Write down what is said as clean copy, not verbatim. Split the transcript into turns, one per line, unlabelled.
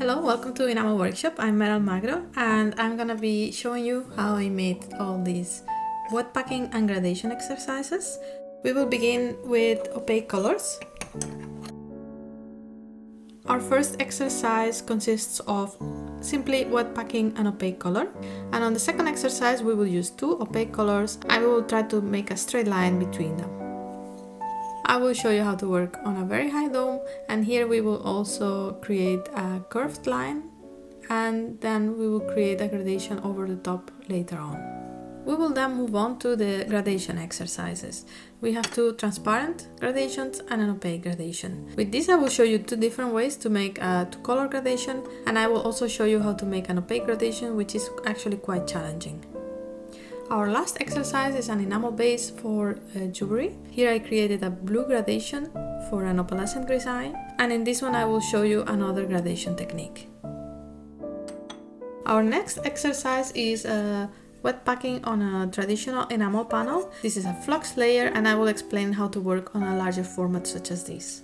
Hello, welcome to Enamel Workshop. I'm Meral Magro and I'm gonna be showing you how I made all these wet packing and gradation exercises. We will begin with opaque colors. Our first exercise consists of simply wet packing an opaque color, and on the second exercise we will use two opaque colors. I will try to make a straight line between them. I will show you how to work on a very high dome, and here we will also create a curved line, and then we will create a gradation over the top later on. We will then move on to the gradation exercises. We have two transparent gradations and an opaque gradation. With this I will show you two different ways to make a two-color gradation, and I will also show you how to make an opaque gradation, which is actually quite challenging. Our last exercise is an enamel base for jewelry. Here I created a blue gradation for an opalescent design, and in this one I will show you another gradation technique. Our next exercise is wet packing on a traditional enamel panel. This is a flux layer, and I will explain how to work on a larger format such as this.